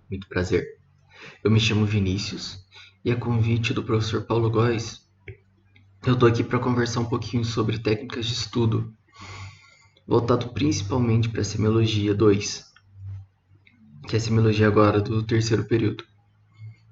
muito prazer. Eu me chamo Vinícius e a convite do professor Paulo Góes, eu estou aqui para conversar um pouquinho sobre técnicas de estudo, voltado principalmente para a Semiologia 2, que é a Semiologia agora do terceiro período.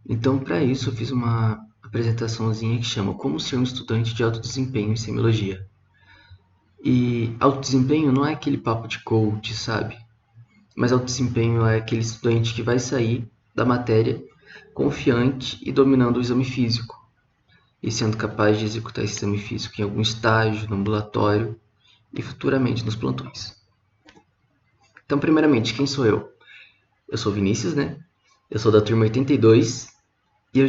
Então, para isso, eu fiz uma apresentaçãozinha que chama Como Ser um Estudante de Alto Desempenho em Semiologia. E alto desempenho não é aquele papo de coach, sabe? Mas alto desempenho é aquele estudante que vai sair da matéria confiante e dominando o exame físico, e sendo capaz de executar esse exame físico em algum estágio, no ambulatório e futuramente nos plantões. Então, primeiramente, quem sou eu? Eu sou Vinícius, né? Eu sou da turma 82 e eu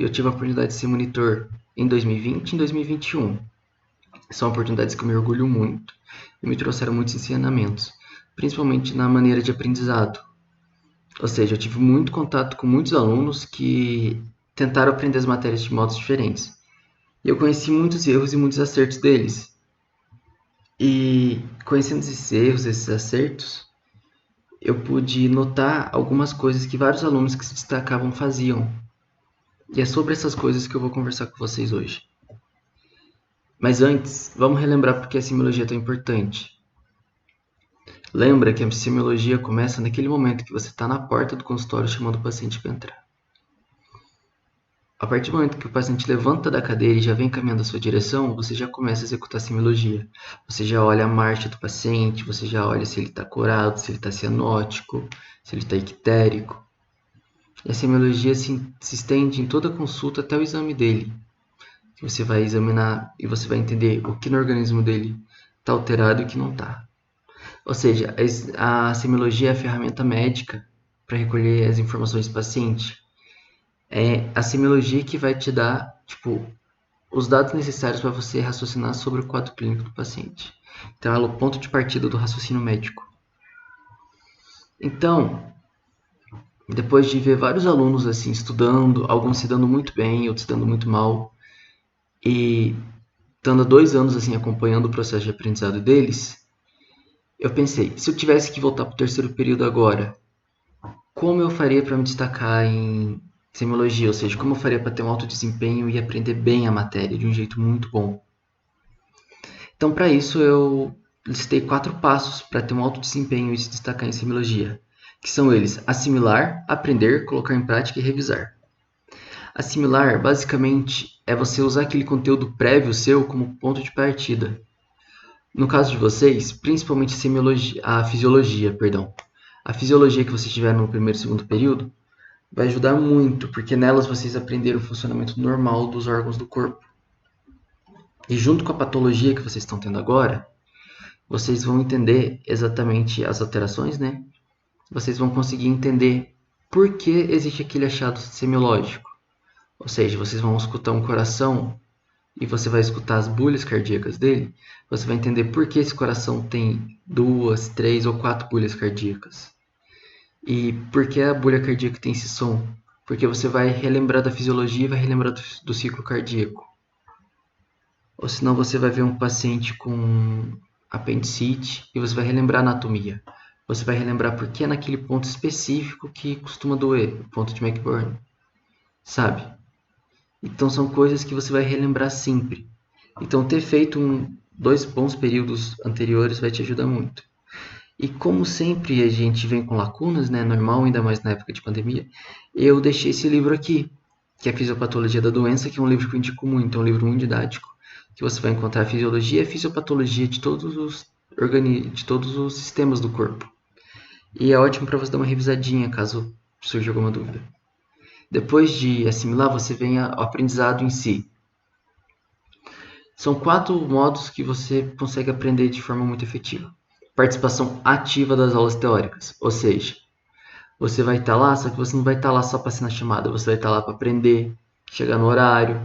tive a oportunidade de ser monitor em 2020 e em 2021. São oportunidades que eu me orgulho muito e me trouxeram muitos ensinamentos, principalmente na maneira de aprendizado. Ou seja, eu tive muito contato com muitos alunos que tentaram aprender as matérias de modos diferentes. E eu conheci muitos erros e muitos acertos deles. E conhecendo esses erros, esses acertos, eu pude notar algumas coisas que vários alunos que se destacavam faziam. E é sobre essas coisas que eu vou conversar com vocês hoje. Mas antes, vamos relembrar por que a semiologia é tão importante. Lembra que a semiologia começa naquele momento que você está na porta do consultório chamando o paciente para entrar. A partir do momento que o paciente levanta da cadeira e já vem caminhando a sua direção, você já começa a executar a semiologia. Você já olha a marcha do paciente, você já olha se ele está corado, se ele está cianótico, se ele está ictérico. E a semiologia se estende em toda a consulta até o exame dele. Você vai examinar e você vai entender o que no organismo dele está alterado e o que não está. Ou seja, a semiologia é a ferramenta médica para recolher as informações do paciente. É a semiologia que vai te dar, os dados necessários para você raciocinar sobre o quadro clínico do paciente. Então, ela é o ponto de partida do raciocínio médico. Então, depois de ver vários alunos assim estudando, alguns se dando muito bem, outros se dando muito mal, e estando há 2 anos assim acompanhando o processo de aprendizado deles, eu pensei, se eu tivesse que voltar para o terceiro período agora, como eu faria para me destacar em semiologia? Ou seja, como eu faria para ter um alto desempenho e aprender bem a matéria de um jeito muito bom? Então, para isso, eu listei 4 passos para ter um alto desempenho e se destacar em semiologia, que são eles: assimilar, aprender, colocar em prática e revisar. Assimilar, basicamente, é você usar aquele conteúdo prévio seu como ponto de partida. No caso de vocês, principalmente a fisiologia, perdão. A fisiologia que vocês tiveram no primeiro e segundo período vai ajudar muito, porque nelas vocês aprenderam o funcionamento normal dos órgãos do corpo. E junto com a patologia que vocês estão tendo agora, vocês vão entender exatamente as alterações, né? Vocês vão conseguir entender por que existe aquele achado semiológico. Ou seja, vocês vão escutar um coração e você vai escutar as bulhas cardíacas dele, você vai entender por que esse coração tem 2, 3 ou 4 bulhas cardíacas. E por que a bulha cardíaca tem esse som? Porque você vai relembrar da fisiologia e vai relembrar do ciclo cardíaco. Ou senão você vai ver um paciente com apendicite e você vai relembrar a anatomia. Você vai relembrar por que é naquele ponto específico que costuma doer, o ponto de McBurn, sabe? Então são coisas que você vai relembrar sempre. Então ter feito 2 bons períodos anteriores vai te ajudar muito. E como sempre a gente vem com lacunas, né, normal, ainda mais na época de pandemia, eu deixei esse livro aqui, que é a Fisiopatologia da Doença, que é um livro que eu indico muito, é um livro muito didático, que você vai encontrar a fisiologia e a fisiopatologia de todos os sistemas do corpo. E é ótimo para você dar uma revisadinha, caso surja alguma dúvida. Depois de assimilar, você vem ao aprendizado em si. São 4 modos que você consegue aprender de forma muito efetiva. Participação ativa das aulas teóricas, ou seja, você vai estar lá, só que você não vai estar lá só para assinar chamada, você vai estar lá para aprender, chegar no horário,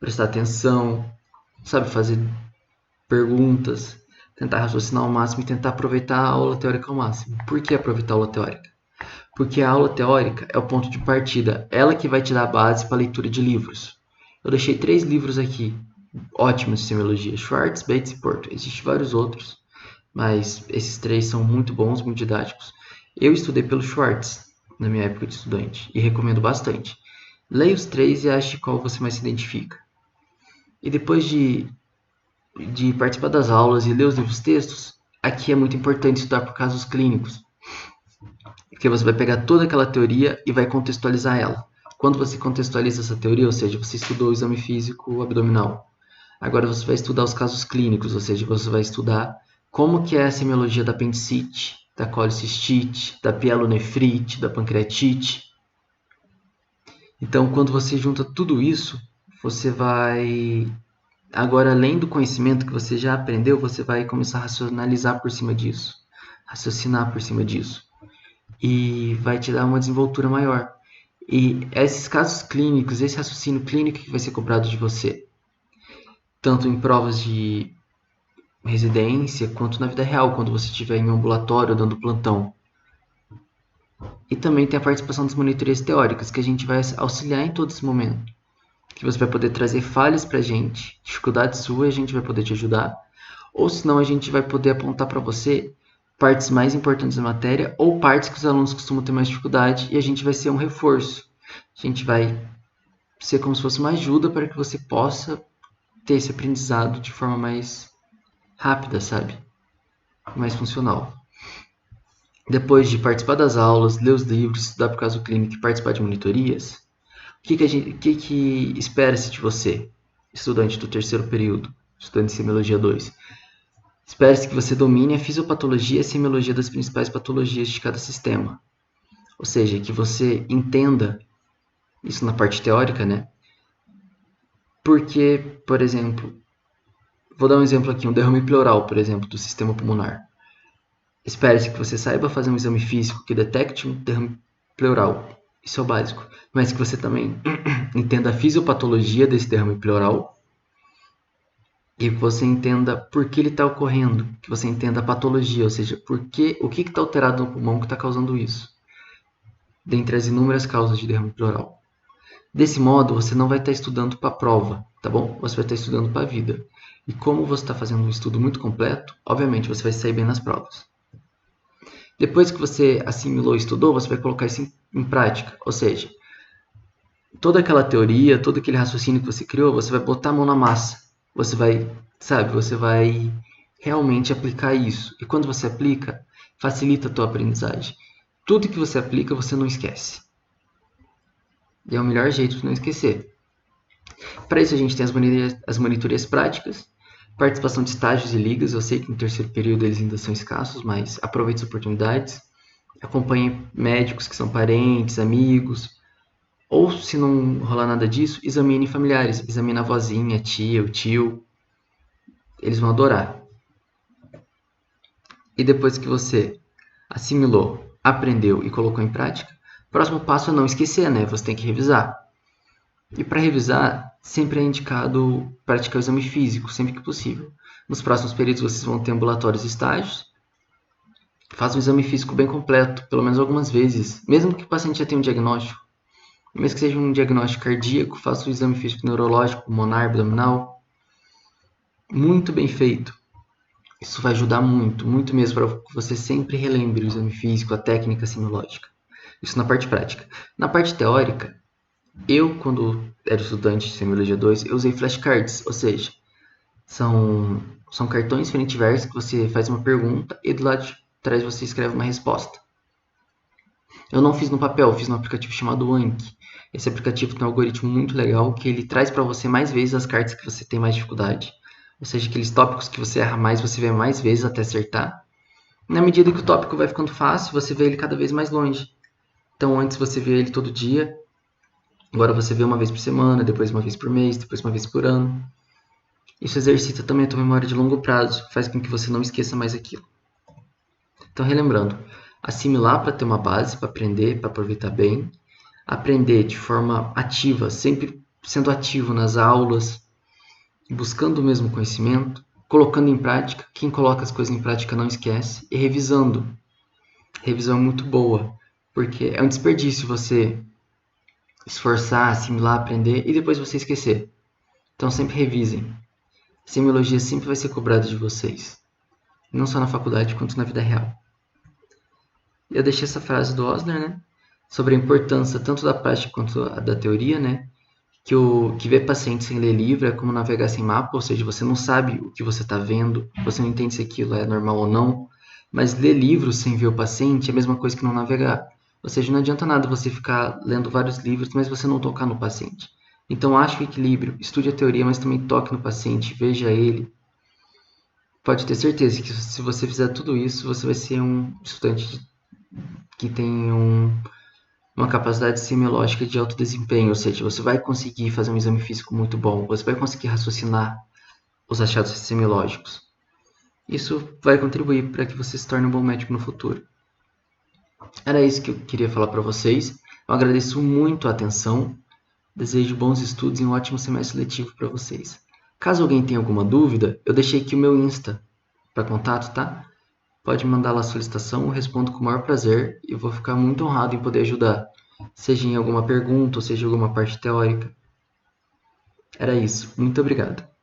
prestar atenção, sabe, fazer perguntas, tentar raciocinar ao máximo e tentar aproveitar a aula teórica ao máximo. Por que aproveitar a aula teórica? Porque a aula teórica é o ponto de partida, ela que vai te dar a base para a leitura de livros. Eu deixei 3 livros aqui, ótimos de semiologia: Schwartz, Bates e Porto. Existem vários outros, mas esses 3 são muito bons, muito didáticos. Eu estudei pelo Schwartz, na minha época de estudante, e recomendo bastante. Leia os três e ache qual você mais se identifica. E depois de participar das aulas e ler os livros textos, aqui é muito importante estudar por casos clínicos, porque você vai pegar toda aquela teoria e vai contextualizar ela. Quando você contextualiza essa teoria, ou seja, você estudou o exame físico abdominal, agora você vai estudar os casos clínicos, ou seja, você vai estudar como que é a semiologia da apendicite, da colicistite, da pielonefrite, da pancreatite. Então, quando você junta tudo isso, você vai... Agora, além do conhecimento que você já aprendeu, você vai começar a racionalizar por cima disso, raciocinar por cima disso. E vai te dar uma desenvoltura maior. E esses casos clínicos, esse raciocínio clínico que vai ser cobrado de você, tanto em provas de residência, quanto na vida real, quando você estiver em um ambulatório dando plantão. E também tem a participação das monitorias teóricas, que a gente vai auxiliar em todo esse momento. Que você vai poder trazer falhas pra gente, dificuldades suas, a gente vai poder te ajudar. Ou senão a gente vai poder apontar para você partes mais importantes da matéria ou partes que os alunos costumam ter mais dificuldade e a gente vai ser um reforço. A gente vai ser como se fosse uma ajuda para que você possa ter esse aprendizado de forma mais rápida, sabe? Mais funcional. Depois de participar das aulas, ler os livros, estudar por caso clínico e participar de monitorias, o que espera-se de você, estudante do terceiro período, estudante de Semiologia 2? Espera-se que você domine a fisiopatologia e a semiologia das principais patologias de cada sistema. Ou seja, que você entenda, isso na parte teórica, né? Porque, por exemplo, vou dar um exemplo aqui, um derrame pleural, por exemplo, do sistema pulmonar. Espera-se que você saiba fazer um exame físico que detecte um derrame pleural. Isso é o básico. Mas que você também entenda a fisiopatologia desse derrame pleural e que você entenda por que ele está ocorrendo, que você entenda a patologia, ou seja, o que está alterado no pulmão que está causando isso, dentre as inúmeras causas de derrame pleural. Desse modo, você não vai estar estudando para a prova, tá bom? Você vai estar estudando para a vida. E como você está fazendo um estudo muito completo, obviamente você vai sair bem nas provas. Depois que você assimilou e estudou, você vai colocar isso em prática, ou seja, toda aquela teoria, todo aquele raciocínio que você criou, você vai botar a mão na massa. Você vai, sabe, você vai realmente aplicar isso. E quando você aplica, facilita a tua aprendizagem. Tudo que você aplica, você não esquece. E é o melhor jeito de não esquecer. Para isso a gente tem as monitorias práticas, participação de estágios e ligas. Eu sei que no terceiro período eles ainda são escassos, mas aproveite as oportunidades. Acompanhe médicos que são parentes, amigos. Ou, se não rolar nada disso, examine familiares. Examine a vozinha, a tia, o tio. Eles vão adorar. E depois que você assimilou, aprendeu e colocou em prática, o próximo passo é não esquecer, né? Você tem que revisar. E para revisar, sempre é indicado praticar o exame físico, sempre que possível. Nos próximos períodos vocês vão ter ambulatórios e estágios. Faça um exame físico bem completo, pelo menos algumas vezes, mesmo que o paciente já tenha um diagnóstico. Mesmo que seja um diagnóstico cardíaco, faça o exame físico neurológico, pulmonar, abdominal. Muito bem feito. Isso vai ajudar muito, muito mesmo, para que você sempre relembre o exame físico, a técnica semiológica. Isso na parte prática. Na parte teórica, eu, quando era estudante de Semiologia 2, eu usei flashcards, ou seja, são cartões frente e verso que você faz uma pergunta e do lado de trás você escreve uma resposta. Eu não fiz no papel, eu fiz no aplicativo chamado Anki. Esse aplicativo tem um algoritmo muito legal que ele traz para você mais vezes as cartas que você tem mais dificuldade. Ou seja, aqueles tópicos que você erra mais, você vê mais vezes até acertar. Na medida que o tópico vai ficando fácil, você vê ele cada vez mais longe. Então antes você vê ele todo dia, agora você vê uma vez por semana, depois uma vez por mês, depois uma vez por ano. Isso exercita também a tua memória de longo prazo, faz com que você não esqueça mais aquilo. Então, relembrando, assimilar para ter uma base, para aprender, para aproveitar bem. Aprender de forma ativa, sempre sendo ativo nas aulas, buscando o mesmo conhecimento, colocando em prática. Quem coloca as coisas em prática não esquece. E revisando. Revisão é muito boa, porque é um desperdício você esforçar, assimilar, aprender e depois você esquecer. Então sempre revisem. A semiologia sempre vai ser cobrada de vocês, não só na faculdade quanto na vida real. Eu deixei essa frase do Osler, né? sobre a importância tanto da prática quanto da teoria, né? Que ver paciente sem ler livro é como navegar sem mapa, ou seja, você não sabe o que você está vendo, você não entende se aquilo é normal ou não. Mas ler livro sem ver o paciente é a mesma coisa que não navegar. Ou seja, não adianta nada você ficar lendo vários livros, mas você não tocar no paciente. Então, ache o equilíbrio, estude a teoria, mas também toque no paciente, veja ele. Pode ter certeza que se você fizer tudo isso, você vai ser um estudante que tem uma capacidade semiológica de alto desempenho, ou seja, você vai conseguir fazer um exame físico muito bom, você vai conseguir raciocinar os achados semiológicos. Isso vai contribuir para que você se torne um bom médico no futuro. Era isso que eu queria falar para vocês. Eu agradeço muito a atenção, desejo bons estudos e um ótimo semestre letivo para vocês. Caso alguém tenha alguma dúvida, eu deixei aqui o meu Insta para contato, tá? Pode mandar lá a solicitação, eu respondo com o maior prazer e vou ficar muito honrado em poder ajudar, seja em alguma pergunta ou seja em alguma parte teórica. Era isso. Muito obrigado.